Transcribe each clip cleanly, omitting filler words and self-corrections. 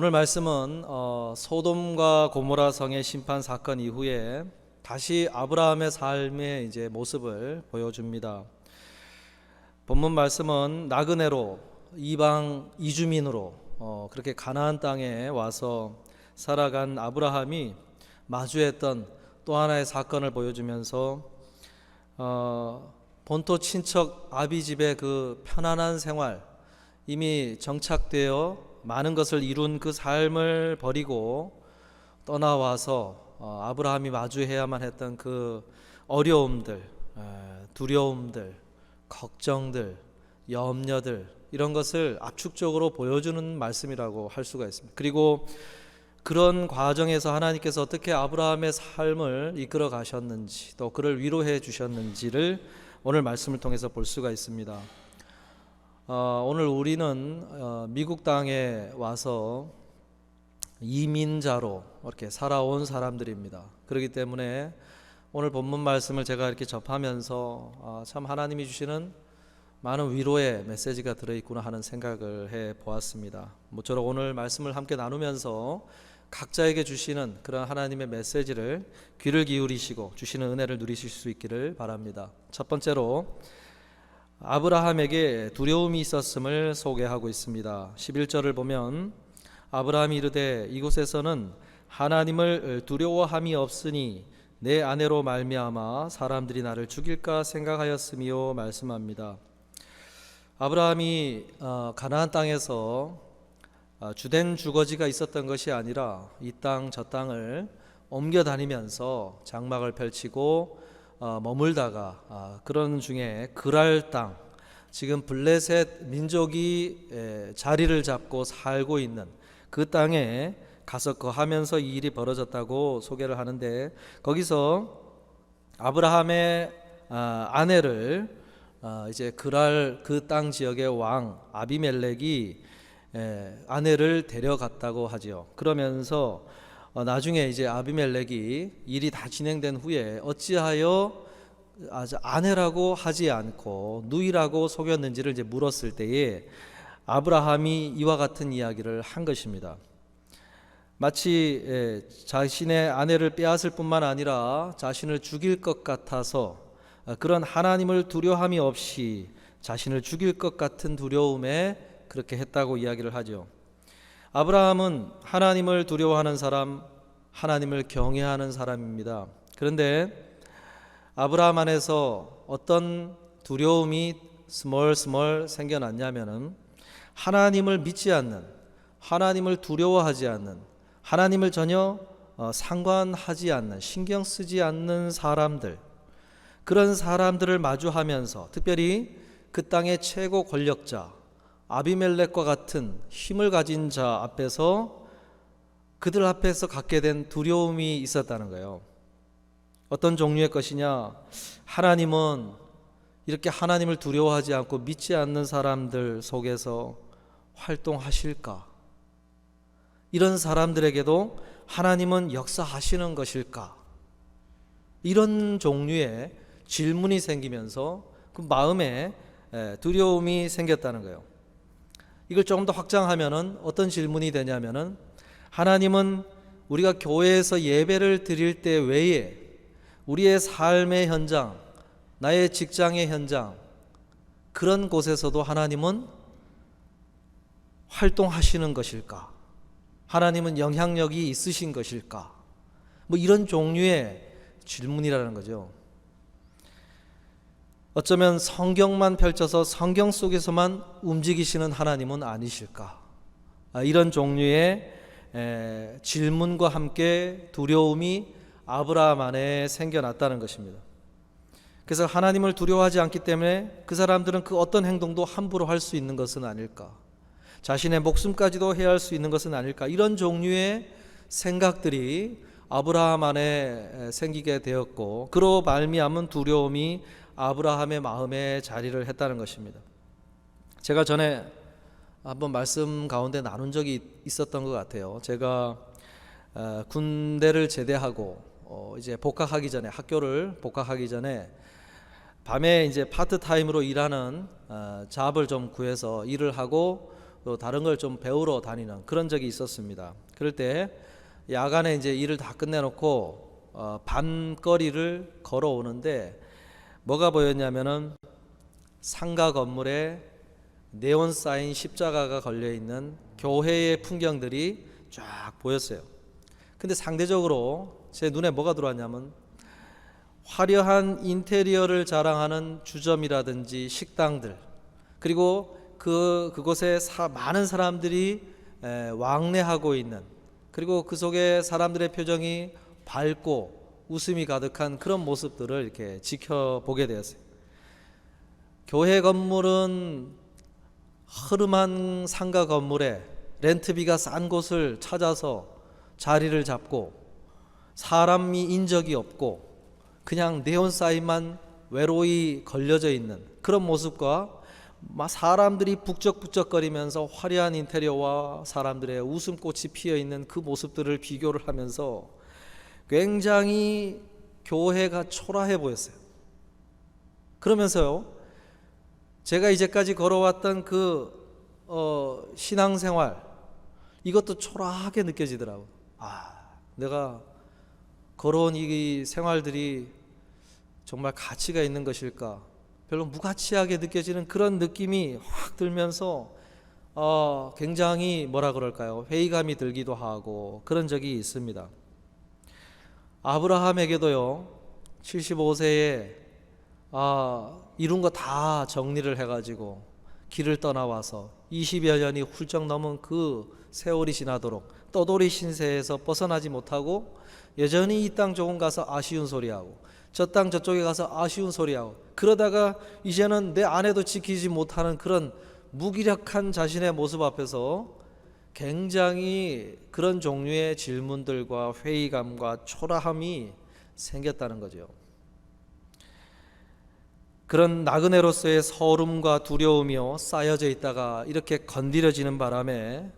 오늘 말씀은 소돔과 고모라 성의 심판 사건 이후에 다시 아브라함의 삶의 이제 모습을 보여줍니다. 본문 말씀은 나그네로 이방 이주민으로 그렇게 가나안 땅에 와서 살아간 아브라함이 마주했던 또 하나의 사건을 보여주면서 본토 친척 아비 집의 그 편안한 생활, 이미 정착되어 많은 것을 이룬 그 삶을 버리고 떠나와서 아브라함이 마주해야만 했던 그 어려움들, 두려움들, 걱정들, 염려들, 이런 것을 압축적으로 보여주는 말씀이라고 할 수가 있습니다. 그리고 그런 과정에서 하나님께서 어떻게 아브라함의 삶을 이끌어 가셨는지, 또 그를 위로해 주셨는지를 오늘 말씀을 통해서 볼 수가 있습니다. 오늘 우리는 미국 땅에 와서 이민자로 이렇게 살아온 사람들입니다. 그렇기 때문에 오늘 본문 말씀을 제가 이렇게 접하면서 참 하나님이 주시는 많은 위로의 메시지가 들어있구나 하는 생각을 해 보았습니다. 모쪼록 오늘 말씀을 함께 나누면서 각자에게 주시는 그런 하나님의 메시지를 귀를 기울이시고 주시는 은혜를 누리실 수 있기를 바랍니다. 첫 번째로 아브라함에게 두려움이 있었음을 소개하고 있습니다. 11절을 보면 아브라함이 이르되 이곳에서는 하나님을 두려워함이 없으니 내 아내로 말미암아 사람들이 나를 죽일까 생각하였으며 말씀합니다. 아브라함이 가나안 땅에서 주된 주거지가 있었던 것이 아니라 이 땅 저 땅을 옮겨 다니면서 장막을 펼치고 머물다가 그런 중에 그랄 땅, 지금 블레셋 민족이 자리를 잡고 살고 있는 그 땅에 가서 거하면서 이 일이 벌어졌다고 소개를 하는데, 거기서 아브라함의 아내를 이제 그랄 그 땅 지역의 왕 아비멜렉이 아내를 데려갔다고 하지요. 그러면서 나중에 이제 아비멜렉이 일이 다 진행된 후에 어찌하여 아내라고 하지 않고 누이라고 속였는지를 이제 물었을 때에 아브라함이 이와 같은 이야기를 한 것입니다. 마치 자신의 아내를 빼앗을 뿐만 아니라 자신을 죽일 것 같아서 그런 하나님을 두려움이 없이 자신을 죽일 것 같은 두려움에 그렇게 했다고 이야기를 하죠. 아브라함은 하나님을 두려워하는 사람, 하나님을 경외하는 사람입니다. 그런데 아브라함 안에서 어떤 두려움이 스멀스멀 생겨났냐면은 하나님을 믿지 않는, 하나님을 두려워하지 않는, 하나님을 전혀 상관하지 않는, 신경 쓰지 않는 사람들, 그런 사람들을 마주하면서 특별히 그 땅의 최고 권력자 아비멜렉과 같은 힘을 가진 자 앞에서, 그들 앞에서 갖게 된 두려움이 있었다는 거예요. 어떤 종류의 것이냐? 하나님은 이렇게 하나님을 두려워하지 않고 믿지 않는 사람들 속에서 활동하실까? 이런 사람들에게도 하나님은 역사하시는 것일까? 이런 종류의 질문이 생기면서 그 마음에 두려움이 생겼다는 거예요. 이걸 조금 더 확장하면은 어떤 질문이 되냐면은, 하나님은 우리가 교회에서 예배를 드릴 때 외에 우리의 삶의 현장, 나의 직장의 현장, 그런 곳에서도 하나님은 활동하시는 것일까? 하나님은 영향력이 있으신 것일까? 뭐 이런 종류의 질문이라는 거죠. 어쩌면 성경만 펼쳐서 성경 속에서만 움직이시는 하나님은 아니실까? 이런 종류의 질문과 함께 두려움이 아브라함 안에 생겨났다는 것입니다. 그래서 하나님을 두려워하지 않기 때문에 그 사람들은 그 어떤 행동도 함부로 할 수 있는 것은 아닐까? 자신의 목숨까지도 해야 할 수 있는 것은 아닐까? 이런 종류의 생각들이 아브라함 안에 생기게 되었고, 그로 말미암은 두려움이 아브라함의 마음에 자리를 했다는 것입니다. 제가 전에 한번 말씀 가운데 나눈 적이 있었던 것 같아요. 제가 군대를 제대하고 이제 복학하기 전에, 학교를 복학하기 전에 밤에 이제 파트타임으로 일하는 잡을 좀 구해서 일을 하고 또 다른 걸 좀 배우러 다니는 그런 적이 있었습니다. 그럴 때 야간에 이제 일을 다 끝내놓고 밤거리를 걸어오는데 뭐가 보였냐면은 상가 건물에 네온 사인 십자가가 걸려 있는 교회의 풍경들이 쫙 보였어요. 근데 상대적으로 제 눈에 뭐가 들어왔냐면 화려한 인테리어를 자랑하는 주점이라든지 식당들, 그리고 그곳에 많은 사람들이 왕래하고 있는, 그리고 그 속에 사람들의 표정이 밝고 웃음이 가득한 그런 모습들을 이렇게 지켜보게 되었어요. 교회 건물은 허름한 상가 건물에 렌트비가 싼 곳을 찾아서 자리를 잡고 사람이 인적이 없고 그냥 네온사인만 외로이 걸려져 있는 그런 모습과 사람들이 북적북적거리면서 화려한 인테리어와 사람들의 웃음꽃이 피어있는 그 모습들을 비교를 하면서 굉장히 교회가 초라해 보였어요. 그러면서요, 제가 이제까지 걸어왔던 신앙생활, 이것도 초라하게 느껴지더라고요. 내가 걸어온 이 생활들이 정말 가치가 있는 것일까? 별로 무가치하게 느껴지는 그런 느낌이 확 들면서 굉장히 회의감이 들기도 하고 그런 적이 있습니다. 아브라함에게도요, 75세에 이룬 거 다 정리를 해가지고 길을 떠나와서 20여 년이 훌쩍 넘은 그 세월이 지나도록 떠돌이 신세에서 벗어나지 못하고 여전히 이 땅 조금 가서 아쉬운 소리하고 저 땅 저쪽에 가서 아쉬운 소리하고 그러다가 이제는 내 아내도 지키지 못하는 그런 무기력한 자신의 모습 앞에서 굉장히 그런 종류의 질문들과 회의감과 초라함이 생겼다는 거죠. 그런 나그네로서의 서름과 두려움이 쌓여져 있다가 이렇게 건드려지는 바람에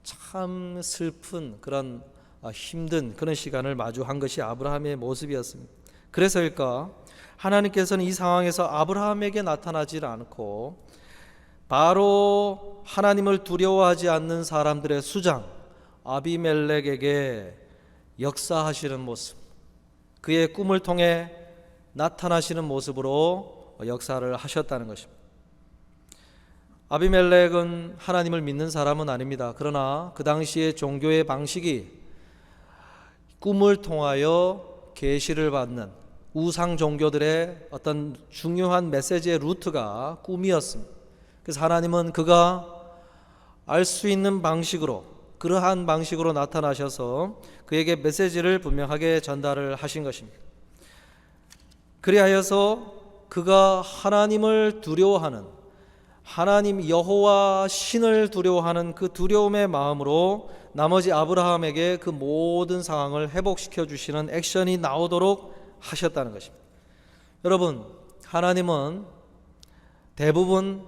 참 슬픈 그런 힘든 그런 시간을 마주한 것이 아브라함의 모습이었습니다. 그래서일까 하나님께서는 이 상황에서 아브라함에게 나타나지 않고 바로 하나님을 두려워하지 않는 사람들의 수장 아비멜렉에게 역사하시는 모습, 그의 꿈을 통해 나타나시는 모습으로 역사를 하셨다는 것입니다. 아비멜렉은 하나님을 믿는 사람은 아닙니다. 그러나 그 당시의 종교의 방식이 꿈을 통하여 계시를 받는 우상 종교들의 어떤 중요한 메시지의 루트가 꿈이었습니다. 그래서 하나님은 그가 알 수 있는 방식으로, 그러한 방식으로 나타나셔서 그에게 메시지를 분명하게 전달을 하신 것입니다. 그리하여서 그가 하나님을 두려워하는, 하나님 여호와 신을 두려워하는 그 두려움의 마음으로 나머지 아브라함에게 그 모든 상황을 회복시켜 주시는 액션이 나오도록 하셨다는 것입니다. 여러분, 하나님은 대부분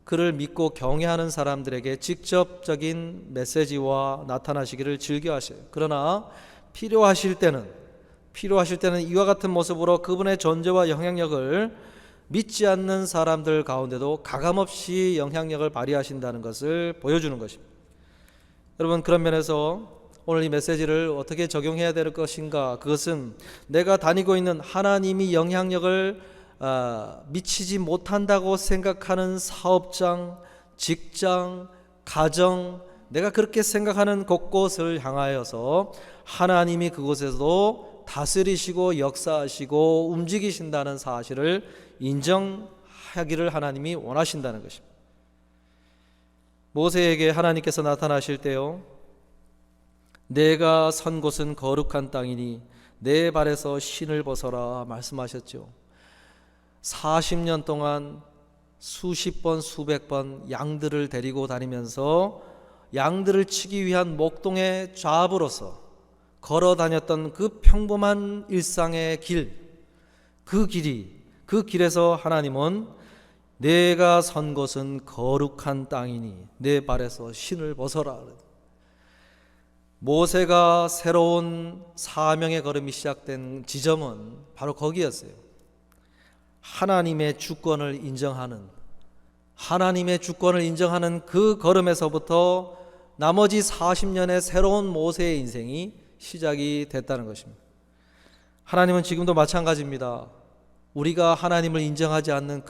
그를 믿고 경외하는 사람들에게 직접적인 메시지와 나타나시기를 즐겨하셔요. 그러나 필요하실 때는 이와 같은 모습으로 그분의 존재와 영향력을 믿지 않는 사람들 가운데도 가감없이 영향력을 발휘하신다는 것을 보여주는 것입니다. 여러분, 그런 면에서 오늘 이 메시지를 어떻게 적용해야 될 것인가, 그것은 내가 다니고 있는 하나님이 영향력을 미치지 못한다고 생각하는 사업장, 직장, 가정, 내가 그렇게 생각하는 곳곳을 향하여서 하나님이 그곳에서도 다스리시고 역사하시고 움직이신다는 사실을 인정하기를 하나님이 원하신다는 것입니다. 모세에게 하나님께서 나타나실 때요, 내가 선 곳은 거룩한 땅이니 내 발에서 신을 벗어라 말씀하셨죠. 40년 동안 수십 번 수백 번 양들을 데리고 다니면서 양들을 치기 위한 목동의 좌부로서 걸어 다녔던 그 평범한 일상의 길, 그 길에서 하나님은 내가 선 곳은 거룩한 땅이니 내 발에서 신을 벗어라. 모세가 새로운 사명의 걸음이 시작된 지점은 바로 거기였어요. 하나님의 주권을 인정하는, 하나님의 주권을 인정하는 그 걸음에서부터 나머지 40년의 새로운 모세의 인생이 시작이 됐다는 것입니다. 하나님은 지금도 마찬가지입니다. 우리가 하나님을 인정하지 않는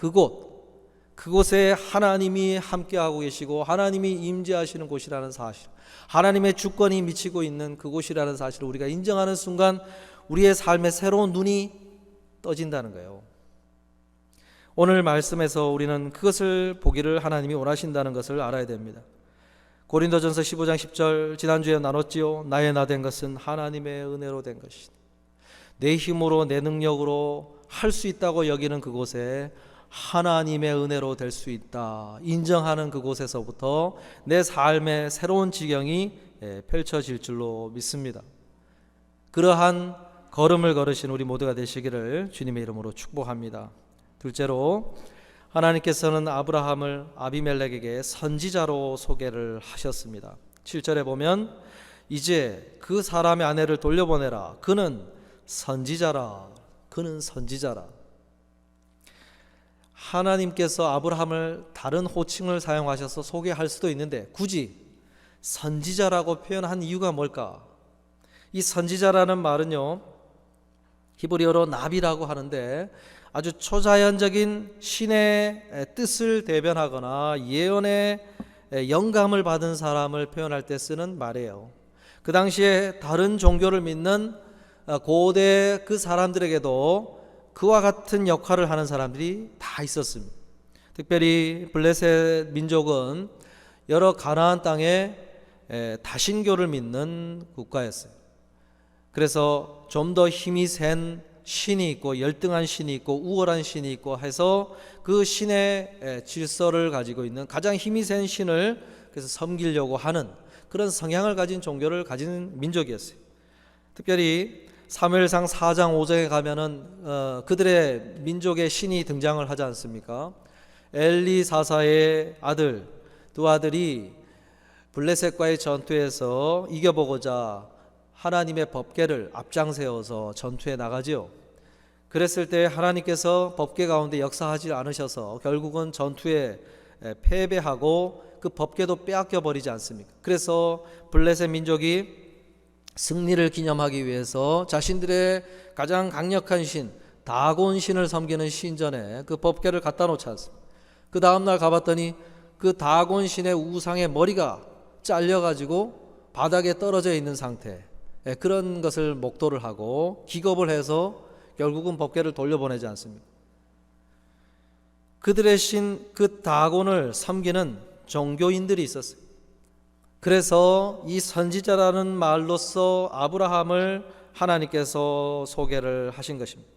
그곳에 하나님이 함께하고 계시고 하나님이 임재하시는 곳이라는 사실, 하나님의 주권이 미치고 있는 그곳이라는 사실을 우리가 인정하는 순간 우리의 삶에 새로운 눈이 떠진다는 거예요. 오늘 말씀에서 우리는 그것을 보기를 하나님이 원하신다는 것을 알아야 됩니다. 고린도전서 15장 10절 지난주에 나눴지요. 나의 나 된 것은 하나님의 은혜로 된 것이다. 내 힘으로 내 능력으로 할 수 있다고 여기는 그곳에 하나님의 은혜로 될 수 있다 인정하는 그곳에서부터 내 삶의 새로운 지경이 펼쳐질 줄로 믿습니다. 그러한 걸음을 걸으신 우리 모두가 되시기를 주님의 이름으로 축복합니다. 둘째로, 하나님께서는 아브라함을 아비멜렉에게 선지자로 소개를 하셨습니다. 7절에 보면 이제 그 사람의 아내를 돌려보내라. 그는 선지자라. 그는 선지자라. 하나님께서 아브라함을 다른 호칭을 사용하셔서 소개할 수도 있는데 굳이 선지자라고 표현한 이유가 뭘까? 이 선지자라는 말은요, 히브리어로 나비라고 하는데 아주 초자연적인 신의 뜻을 대변하거나 예언의 영감을 받은 사람을 표현할 때 쓰는 말이에요. 그 당시에 다른 종교를 믿는 고대 그 사람들에게도 그와 같은 역할을 하는 사람들이 다 있었습니다. 특별히 블레셋 민족은 여러 가나안 땅에 다신교를 믿는 국가였어요. 그래서 좀 더 힘이 센 신이 있고 열등한 신이 있고 우월한 신이 있고 해서 그 신의 질서를 가지고 있는 가장 힘이 센 신을 그래서 섬기려고 하는 그런 성향을 가진 종교를 가진 민족이었어요. 특별히 사무엘상 4장 5장에 가면은 그들의 민족의 신이 등장을 하지 않습니까? 엘리 사사의 아들, 두 아들이 블레셋과의 전투에서 이겨보고자 하나님의 법궤를 앞장세워서 전투에 나가지요. 그랬을 때 하나님께서 법궤 가운데 역사하지 않으셔서 결국은 전투에 패배하고 그 법궤도 빼앗겨 버리지 않습니까? 그래서 블레셋 민족이 승리를 기념하기 위해서 자신들의 가장 강력한 신 다곤 신을 섬기는 신전에 그 법궤를 갖다 놓지 않습니다. 그 다음날 가봤더니 그 다곤 신의 우상의 머리가 잘려가지고 바닥에 떨어져 있는 상태, 그런 것을 목도를 하고 기겁을 해서 결국은 법궤를 돌려보내지 않습니다. 그들의 신 그 다곤을 섬기는 종교인들이 있었어요. 그래서 이 선지자라는 말로써 아브라함을 하나님께서 소개를 하신 것입니다.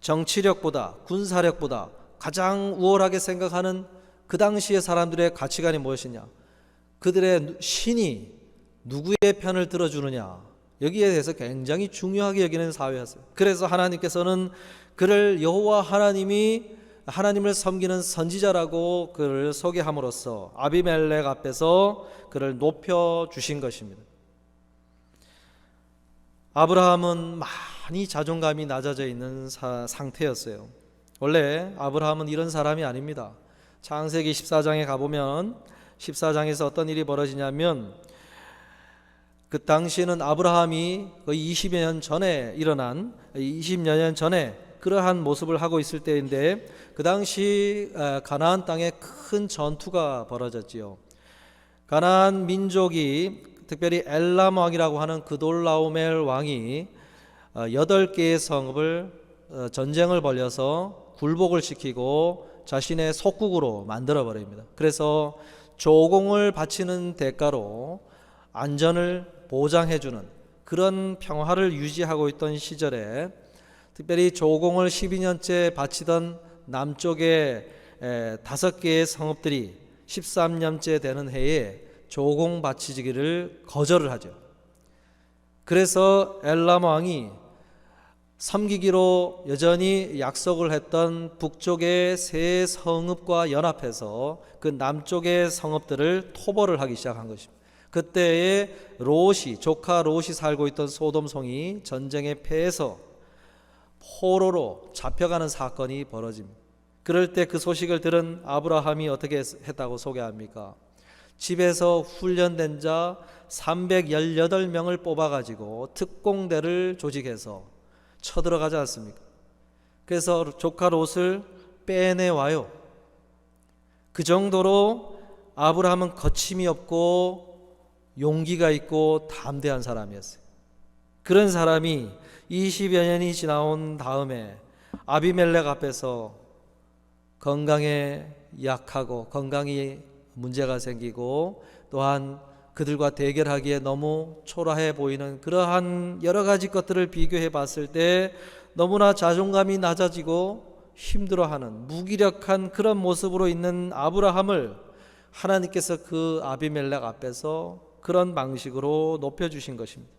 정치력보다 군사력보다 가장 우월하게 생각하는 그 당시의 사람들의 가치관이 무엇이냐? 그들의 신이 누구의 편을 들어주느냐? 여기에 대해서 굉장히 중요하게 여기는 사회였어요. 그래서 하나님께서는 그를 여호와 하나님을 섬기는 선지자라고 그를 소개함으로써 아비멜렉 앞에서 그를 높여주신 것입니다. 아브라함은 많이 자존감이 낮아져 있는 상태였어요. 원래 아브라함은 이런 사람이 아닙니다. 창세기 14장에 가보면 14장에서 어떤 일이 벌어지냐면 그 당시에는 아브라함이 거의 20여 년 전에 일어난 20여 년 전에 그러한 모습을 하고 있을 때인데 그 당시 가나안 땅에 큰 전투가 벌어졌지요. 가나안 민족이 특별히 엘람 왕이라고 하는 그돌라오멜 왕이 8개의 성읍을 전쟁을 벌여서 굴복을 시키고 자신의 속국으로 만들어 버립니다. 그래서 조공을 바치는 대가로 안전을 보장해주는 그런 평화를 유지하고 있던 시절에 특별히 조공을 12년째 바치던 남쪽의 5개의 성읍들이 13년째 되는 해에 조공 바치기를 거절을 하죠. 그래서 엘람 왕이 섬기기로 여전히 약속을 했던 북쪽의 세 성읍과 연합해서 그 남쪽의 성읍들을 토벌을 하기 시작한 것입니다. 그때에 조카 롯이 살고 있던 소돔성이 전쟁에 패해서 포로로 잡혀가는 사건이 벌어집니다. 그럴 때 그 소식을 들은 아브라함이 어떻게 했다고 소개합니까? 집에서 훈련된 자 318명을 뽑아가지고 특공대를 조직해서 쳐들어가지 않습니까? 그래서 조카 롯을 빼내와요. 그 정도로 아브라함은 거침이 없고 용기가 있고 담대한 사람이었어요. 그런 사람이 20여 년이 지나온 다음에 아비멜렉 앞에서 건강에 약하고 건강이 문제가 생기고 또한 그들과 대결하기에 너무 초라해 보이는 그러한 여러 가지 것들을 비교해 봤을 때 너무나 자존감이 낮아지고 힘들어하는 무기력한 그런 모습으로 있는 아브라함을 하나님께서 그 아비멜렉 앞에서 그런 방식으로 높여주신 것입니다.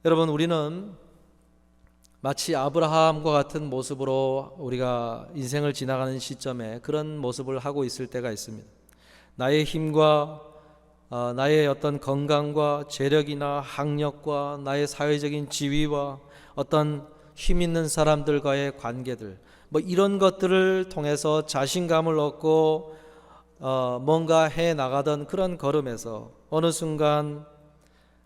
여러분, 우리는 마치 아브라함과 같은 모습으로 우리가 인생을 지나가는 시점에 그런 모습을 하고 있을 때가 있습니다. 나의 힘과 나의 어떤 건강과 재력이나 학력과 나의 사회적인 지위와 어떤 힘 있는 사람들과의 관계들, 이런 것들을 통해서 자신감을 얻고 뭔가 해 나가던 그런 걸음에서 어느 순간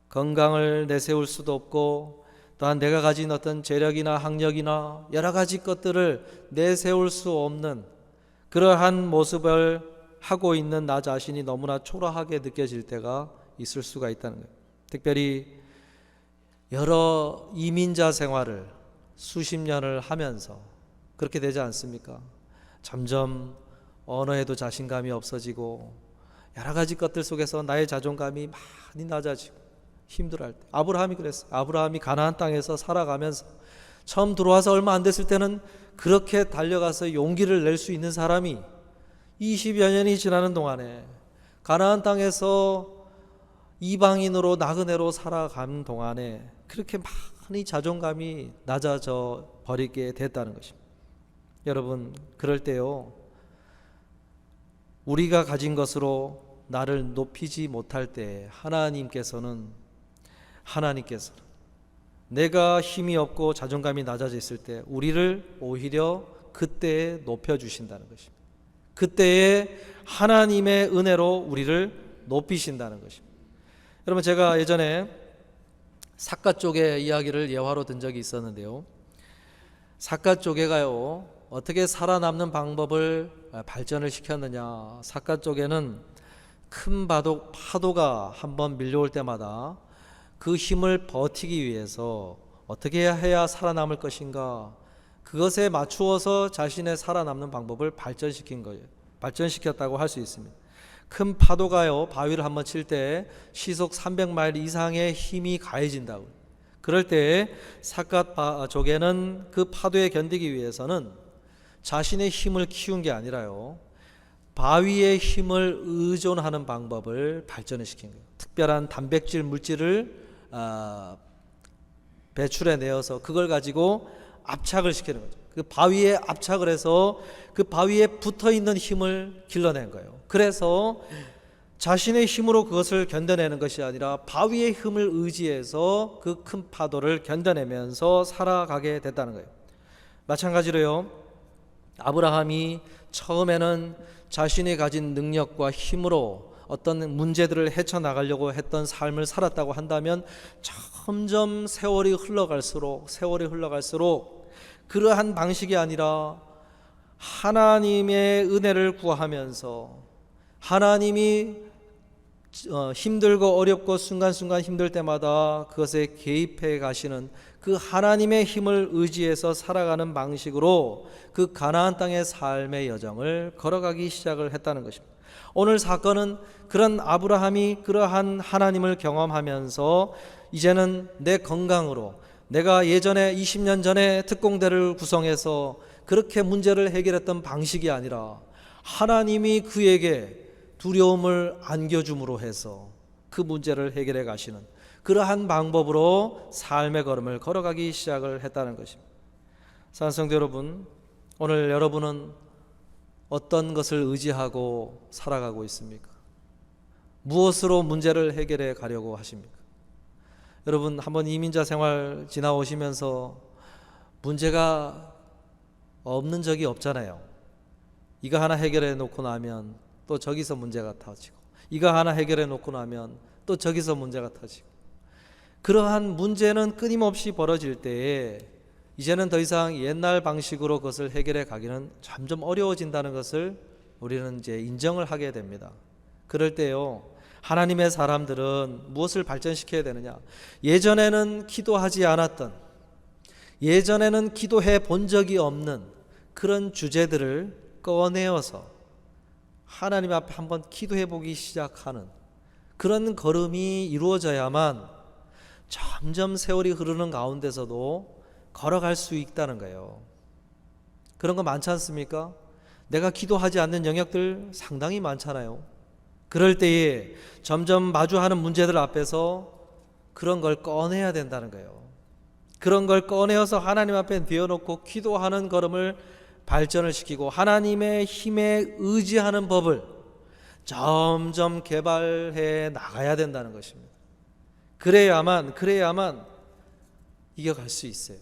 건강을 내세울 수도 없고 또한 내가 가진 어떤 재력이나 학력이나 여러 가지 것들을 내세울 수 없는 그러한 모습을 하고 있는 나 자신이 너무나 초라하게 느껴질 때가 있을 수가 있다는 거예요. 특별히 여러 이민자 생활을 수십 년을 하면서 그렇게 되지 않습니까? 점점 언어에도 자신감이 없어지고 여러 가지 것들 속에서 나의 자존감이 많이 낮아지고 힘들어할 때, 아브라함이 그랬어요. 아브라함이 가나안 땅에서 살아가면서 처음 들어와서 얼마 안 됐을 때는 그렇게 달려가서 용기를 낼 수 있는 사람이 20여 년이 지나는 동안에 가나안 땅에서 이방인으로 나그네로 살아가는 동안에 그렇게 많이 자존감이 낮아져 버리게 됐다는 것입니다. 여러분, 그럴 때요, 우리가 가진 것으로 나를 높이지 못할 때 하나님께서는 내가 힘이 없고 자존감이 낮아져 있을 때 우리를 오히려 그때에 높여주신다는 것입니다. 그때에 하나님의 은혜로 우리를 높이신다는 것입니다. 여러분, 제가 예전에 삿갓조개 이야기를 예화로 든 적이 있었는데요, 삿갓조개가요 어떻게 살아남는 방법을 발전을 시켰느냐. 삿갓조개는 큰 파도가 한번 밀려올 때마다 그 힘을 버티기 위해서 어떻게 해야 살아남을 것인가, 그것에 맞추어서 자신의 살아남는 방법을 발전시킨 거예요. 발전시켰다고 할 수 있습니다. 큰 파도가요 바위를 한번 칠 때 시속 300마일 이상의 힘이 가해진다고. 그럴 때 삿갓조개는 그 파도에 견디기 위해서는 자신의 힘을 키운 게 아니라요, 바위의 힘을 의존하는 방법을 발전시킨 거예요. 특별한 단백질 물질을 배출해 내어서 그걸 가지고 압착을 시키는 거죠. 그 바위에 압착을 해서 그 바위에 붙어 있는 힘을 길러낸 거예요. 그래서 자신의 힘으로 그것을 견뎌내는 것이 아니라 바위의 힘을 의지해서 그 큰 파도를 견뎌내면서 살아가게 됐다는 거예요. 마찬가지로요, 아브라함이 처음에는 자신이 가진 능력과 힘으로 어떤 문제들을 헤쳐나가려고 했던 삶을 살았다고 한다면 점점 세월이 흘러갈수록 그러한 방식이 아니라 하나님의 은혜를 구하면서 하나님이 힘들고 어렵고 순간순간 힘들 때마다 그것에 개입해 가시는 그 하나님의 힘을 의지해서 살아가는 방식으로 그 가나안 땅의 삶의 여정을 걸어가기 시작을 했다는 것입니다. 오늘 사건은 그런 아브라함이 그러한 하나님을 경험하면서 이제는 내 건강으로, 내가 예전에 20년 전에 특공대를 구성해서 그렇게 문제를 해결했던 방식이 아니라 하나님이 그에게 두려움을 안겨줌으로 해서 그 문제를 해결해 가시는 그러한 방법으로 삶의 걸음을 걸어가기 시작을 했다는 것입니다. 사랑하는 성도 여러분, 오늘 여러분은 어떤 것을 의지하고 살아가고 있습니까? 무엇으로 문제를 해결해 가려고 하십니까? 여러분, 한번 이민자 생활 지나오시면서 문제가 없는 적이 없잖아요. 이거 하나 해결해 놓고 나면 또 저기서 문제가 터지고, 이거 하나 해결해 놓고 나면 또 저기서 문제가 터지고, 그러한 문제는 끊임없이 벌어질 때에 이제는 더 이상 옛날 방식으로 그것을 해결해 가기는 점점 어려워진다는 것을 우리는 이제 인정을 하게 됩니다. 그럴 때요, 하나님의 사람들은 무엇을 발전시켜야 되느냐? 예전에는 기도하지 않았던, 예전에는 기도해 본 적이 없는 그런 주제들을 꺼내어서 하나님 앞에 한번 기도해 보기 시작하는 그런 걸음이 이루어져야만 점점 세월이 흐르는 가운데서도 걸어갈 수 있다는 거예요. 그런 거 많지 않습니까? 내가 기도하지 않는 영역들 상당히 많잖아요. 그럴 때에 점점 마주하는 문제들 앞에서 그런 걸 꺼내야 된다는 거예요. 그런 걸 꺼내어서 하나님 앞에 내어놓고 기도하는 걸음을 발전을 시키고 하나님의 힘에 의지하는 법을 점점 개발해 나가야 된다는 것입니다. 그래야만 이겨갈 수 있어요.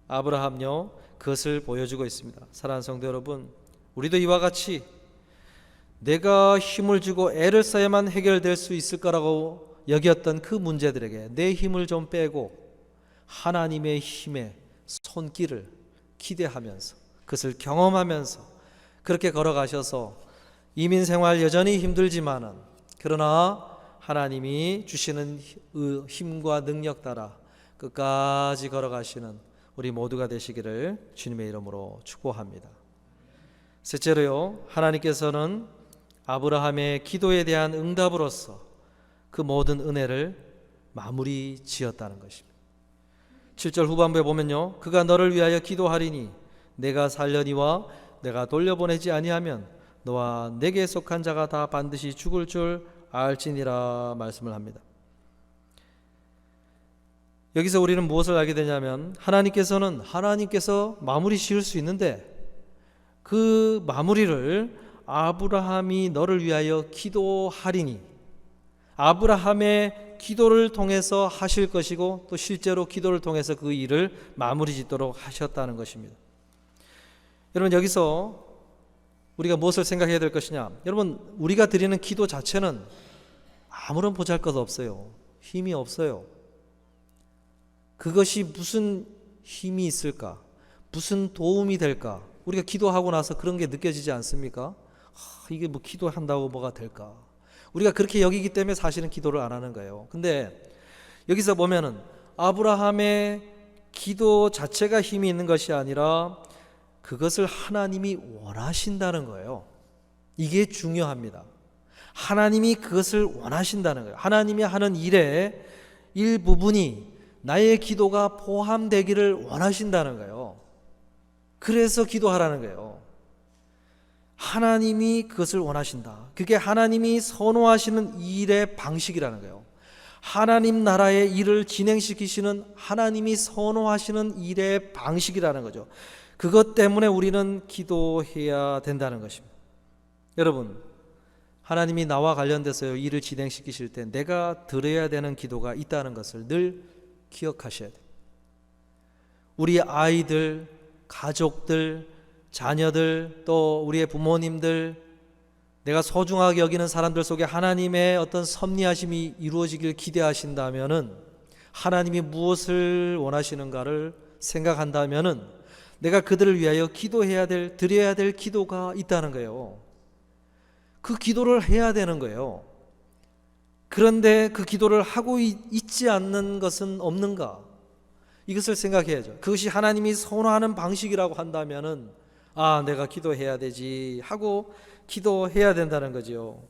아브라함요, 그것을 보여주고 있습니다. 사랑하는 성도 여러분, 우리도 이와 같이 내가 힘을 주고 애를 써야만 해결될 수 있을 거라고 여겼던 그 문제들에게 내 힘을 좀 빼고 하나님의 힘의 손길을 기대하면서 그것을 경험하면서 그렇게 걸어가셔서 이민생활 여전히 힘들지만은 그러나 하나님이 주시는 힘과 능력 따라 끝까지 걸어가시는 우리 모두가 되시기를 주님의 이름으로 축복합니다. 셋째로요, 하나님께서는 아브라함의 기도에 대한 응답으로서 그 모든 은혜를 마무리 지었다는 것입니다. 7절 후반부에 보면요, 그가 너를 위하여 기도하리니 내가 살려니와 내가 돌려보내지 아니하면 너와 내게 속한 자가 다 반드시 죽을 줄 알지니라 말씀을 합니다. 여기서 우리는 무엇을 알게 되냐면 하나님께서 마무리 지을 수 있는데 그 마무리를 아브라함이 너를 위하여 기도하리니 아브라함의 기도를 통해서 하실 것이고 또 실제로 기도를 통해서 그 일을 마무리 짓도록 하셨다는 것입니다. 여러분, 여기서 우리가 무엇을 생각해야 될 것이냐? 여러분, 우리가 드리는 기도 자체는 아무런 보잘것 없어요. 힘이 없어요. 그것이 무슨 힘이 있을까? 무슨 도움이 될까? 우리가 기도하고 나서 그런 게 느껴지지 않습니까? 이게 뭐 기도한다고 뭐가 될까? 우리가 그렇게 여기기 때문에 사실은 기도를 안 하는 거예요. 근데 여기서 보면은 아브라함의 기도 자체가 힘이 있는 것이 아니라 그것을 하나님이 원하신다는 거예요. 이게 중요합니다. 하나님이 그것을 원하신다는 거예요. 하나님이 하는 일의 일부분이 나의 기도가 포함되기를 원하신다는 거예요. 그래서 기도하라는 거예요. 하나님이 그것을 원하신다. 그게 하나님이 선호하시는 일의 방식이라는 거예요. 하나님 나라의 일을 진행시키시는 하나님이 선호하시는 일의 방식이라는 거죠. 그것 때문에 우리는 기도해야 된다는 것입니다. 여러분, 하나님이 나와 관련돼서 일을 진행시키실 때 내가 드려야 되는 기도가 있다는 것을 늘 기억하셔야 돼요. 우리 아이들, 가족들, 자녀들, 또 우리의 부모님들, 내가 소중하게 여기는 사람들 속에 하나님의 어떤 섭리하심이 이루어지길 기대하신다면은, 하나님이 무엇을 원하시는가를 생각한다면은 내가 그들을 위하여 기도해야 될, 드려야 될 기도가 있다는 거예요. 그 기도를 해야 되는 거예요. 그런데 그 기도를 하고 있지 않는 것은 없는가? 이것을 생각해야죠. 그것이 하나님이 선호하는 방식이라고 한다면은 내가 기도해야 되지 하고 기도해야 된다는 거죠.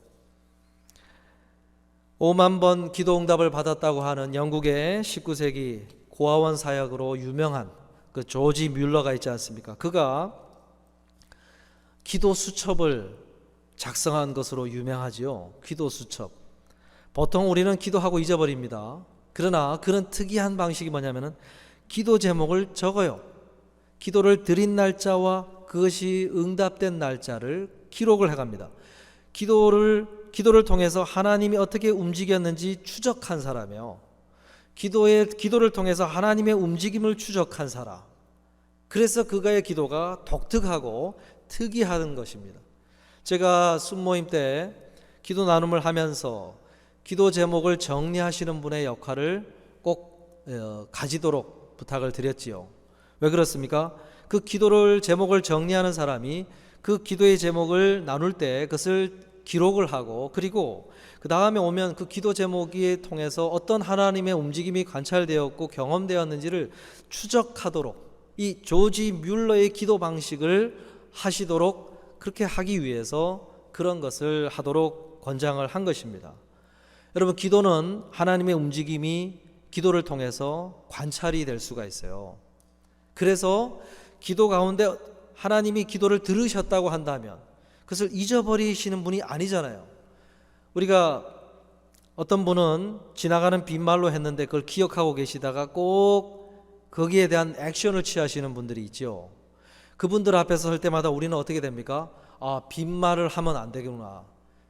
5만 번 기도 응답을 받았다고 하는 영국의 19세기 고아원 사역으로 유명한 그 조지 뮬러가 있지 않습니까? 그가 기도 수첩을 작성한 것으로 유명하지요. 기도 수첩. 보통 우리는 기도하고 잊어버립니다. 그러나 그런 특이한 방식이 뭐냐면은 기도 제목을 적어요. 기도를 드린 날짜와 그것이 응답된 날짜를 기록을 해갑니다. 기도를 통해서 하나님이 어떻게 움직였는지 추적한 사람이요. 기도를 통해서 하나님의 움직임을 추적한 사람. 그래서 그가의 기도가 독특하고 특이한 것입니다. 제가 순모임 때 기도 나눔을 하면서 기도 제목을 정리하시는 분의 역할을 꼭 가지도록 부탁을 드렸지요. 왜 그렇습니까? 그 기도를 제목을 정리하는 사람이 그 기도의 제목을 나눌 때 그것을 기록을 하고, 그리고 그 다음에 오면 그 기도 제목이 통해서 어떤 하나님의 움직임이 관찰되었고 경험되었는지를 추적하도록, 이 조지 뮬러의 기도 방식을 하시도록, 그렇게 하기 위해서 그런 것을 하도록 권장을 한 것입니다. 여러분, 기도는 하나님의 움직임이 기도를 통해서 관찰이 될 수가 있어요. 그래서 기도 가운데 하나님이 기도를 들으셨다고 한다면 그것을 잊어버리시는 분이 아니잖아요. 우리가 어떤 분은 지나가는 빈말로 했는데 그걸 기억하고 계시다가 꼭 거기에 대한 액션을 취하시는 분들이 있죠. 그분들 앞에서 할 때마다 우리는 어떻게 됩니까? 아, 빈말을 하면 안 되구나.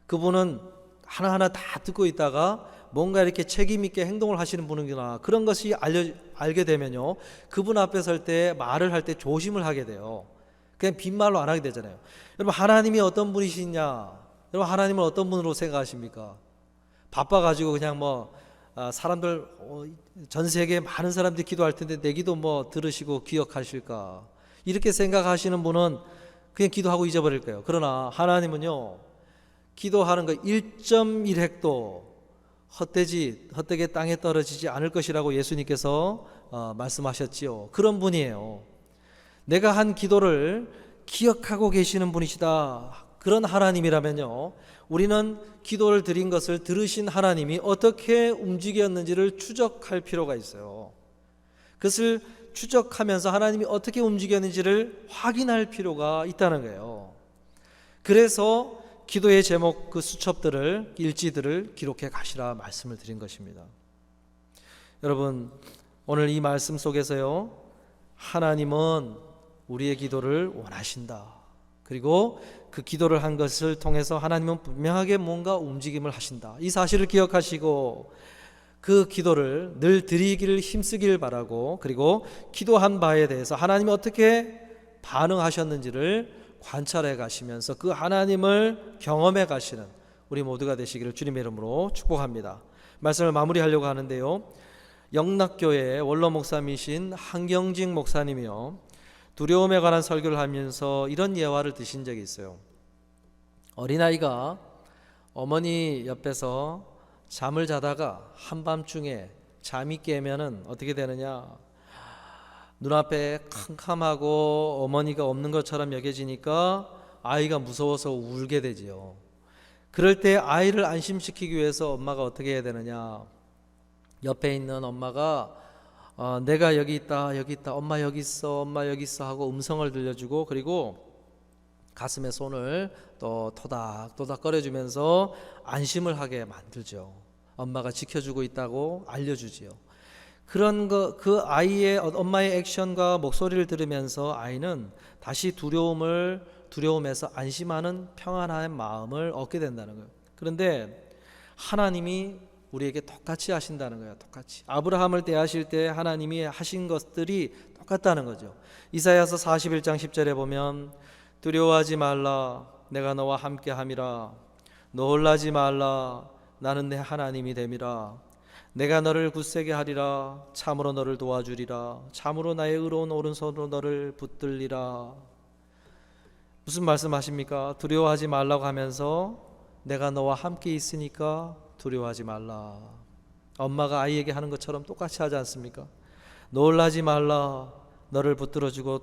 그분은 하나하나 다 듣고 있다가 뭔가 이렇게 책임 있게 행동을 하시는 분이구나. 그런 것이 알게 되면요, 그분 앞에 설 때 말을 할 때 조심을 하게 돼요. 그냥 빈말로 안 하게 되잖아요. 여러분, 하나님이 어떤 분이시냐? 여러분, 하나님을 어떤 분으로 생각하십니까? 바빠가지고 그냥 사람들 전 세계 많은 사람들이 기도할 텐데 내 기도 들으시고 기억하실까? 이렇게 생각하시는 분은 그냥 기도하고 잊어버릴 거예요. 그러나 하나님은요, 기도하는 거 1.1획도 헛되게 땅에 떨어지지 않을 것이라고 예수님께서 말씀하셨지요. 그런 분이에요. 내가 한 기도를 기억하고 계시는 분이시다. 그런 하나님이라면요, 우리는 기도를 드린 것을 들으신 하나님이 어떻게 움직였는지를 추적할 필요가 있어요. 그것을 추적하면서 하나님이 어떻게 움직였는지를 확인할 필요가 있다는 거예요. 그래서 기도의 제목, 그 수첩들을, 일지들을 기록해 가시라 말씀을 드린 것입니다. 여러분, 오늘 이 말씀 속에서요, 하나님은 우리의 기도를 원하신다. 그리고 그 기도를 한 것을 통해서 하나님은 분명하게 뭔가 움직임을 하신다. 이 사실을 기억하시고 그 기도를 늘 드리기를 힘쓰길 바라고, 그리고 기도한 바에 대해서 하나님이 어떻게 반응하셨는지를 관찰해 가시면서 그 하나님을 경험해 가시는 우리 모두가 되시기를 주님의 이름으로 축복합니다. 말씀을 마무리하려고 하는데요, 영락교회 원로 목사이신 한경직 목사님이요, 두려움에 관한 설교를 하면서 이런 예화를 드신 적이 있어요. 어린아이가 어머니 옆에서 잠을 자다가 한밤중에 잠이 깨면은 어떻게 되느냐, 눈앞에 캄캄하고 어머니가 없는 것처럼 여겨지니까 아이가 무서워서 울게 되지요. 그럴 때 아이를 안심시키기 위해서 엄마가 어떻게 해야 되느냐, 옆에 있는 엄마가 내가 여기 있다, 엄마 여기 있어, 엄마 여기 있어 하고 음성을 들려주고, 그리고 가슴에 손을 또 토닥토닥 거려주면서 안심을 하게 만들죠. 엄마가 지켜주고 있다고 알려주지요. 그런 그 아이의 엄마의 액션과 목소리를 들으면서 아이는 다시 두려움에서 안심하는 평안한 마음을 얻게 된다는 거예요. 그런데 하나님이 우리에게 똑같이 하신다는 거예요. 똑같이 아브라함을 대하실 때 하나님이 하신 것들이 똑같다는 거죠. 이사야서 41장 10절에 보면 두려워하지 말라, 내가 너와 함께함이라. 놀라지 말라, 나는 내 하나님이 됨이라. 내가 너를 굳세게 하리라. 참으로 너를 도와주리라. 참으로 나의 의로운 오른손으로 너를 붙들리라. 무슨 말씀하십니까? 두려워하지 말라고 하면서 내가 너와 함께 있으니까 두려워하지 말라. 엄마가 아이에게 하는 것처럼 똑같이 하지 않습니까? 놀라지 말라, 너를 붙들어주고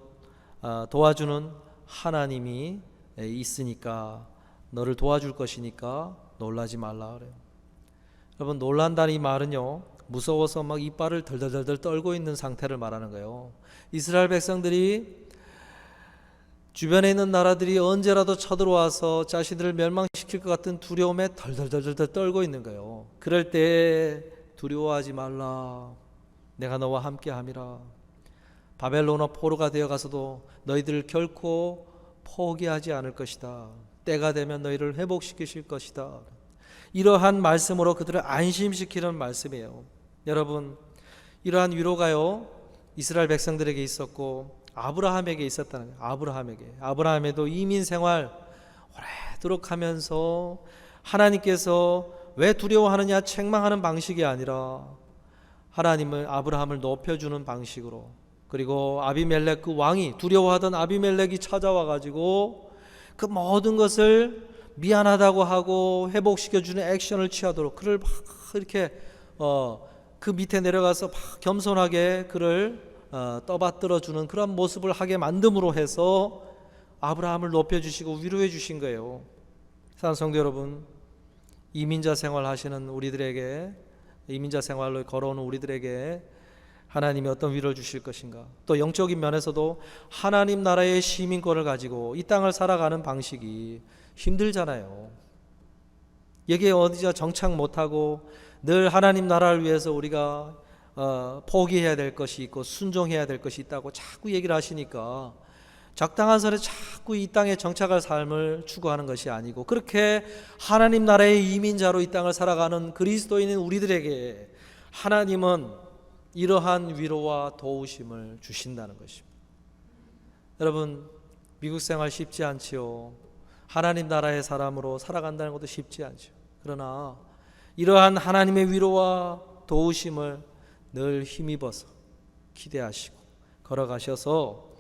도와주는 하나님이 있으니까, 너를 도와줄 것이니까 놀라지 말라 그래요. 여러분, 놀란다는 이 말은요, 무서워서 막 이빨을 덜덜덜 떨고 있는 상태를 말하는 거예요. 이스라엘 백성들이 주변에 있는 나라들이 언제라도 쳐들어와서 자신들을 멸망시킬 것 같은 두려움에 덜덜덜 떨고 있는 거예요. 그럴 때 두려워하지 말라, 내가 너와 함께함이라. 바벨론어 포로가 되어가서도 너희들을 결코 포기하지 않을 것이다. 때가 되면 너희를 회복시키실 것이다. 이러한 말씀으로 그들을 안심시키는 말씀이에요. 여러분, 이러한 위로가요, 이스라엘 백성들에게 있었고 아브라함에게 있었다는 거예요. 아브라함에도 이민 생활 오래도록 하면서 하나님께서 왜 두려워하느냐 책망하는 방식이 아니라 하나님은 아브라함을 높여주는 방식으로, 그리고 아비멜렉 그 왕이 두려워하던 아비멜렉이 찾아와 가지고 그 모든 것을 미안하다고 하고 회복시켜주는 액션을 취하도록 그를 막 이렇게 그 밑에 내려가서 막 겸손하게 그를 떠받들어주는 그런 모습을 하게 만듦으로 해서 아브라함을 높여주시고 위로해 주신 거예요. 사랑하는 성도 여러분, 이민자 생활하시는 우리들에게, 이민자 생활로 걸어오는 우리들에게 하나님이 어떤 위로를 주실 것인가. 또 영적인 면에서도 하나님 나라의 시민권을 가지고 이 땅을 살아가는 방식이 힘들잖아요. 여기에 어디서 정착 못하고 늘 하나님 나라를 위해서 우리가 포기해야 될 것이 있고 순종해야 될 것이 있다고 자꾸 얘기를 하시니까 적당한 선에 자꾸 이 땅에 정착할 삶을 추구하는 것이 아니고, 그렇게 하나님 나라의 이민자로 이 땅을 살아가는 그리스도인인 우리들에게 하나님은 이러한 위로와 도우심을 주신다는 것입니다. 여러분, 미국 생활 쉽지 않지요. 하나님 나라의 사람으로 살아간다는 것도 쉽지 않죠. 그러나 이러한 하나님의 위로와 도우심을 늘 힘입어서 기대하시고 걸어가셔서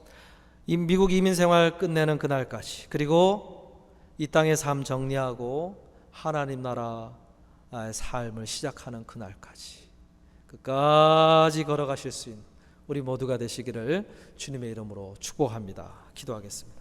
이 미국 이민 생활 끝내는 그날까지, 그리고 이 땅의 삶 정리하고 하나님 나라의 삶을 시작하는 그날까지 끝까지 걸어가실 수 있는 우리 모두가 되시기를 주님의 이름으로 축복합니다. 기도하겠습니다.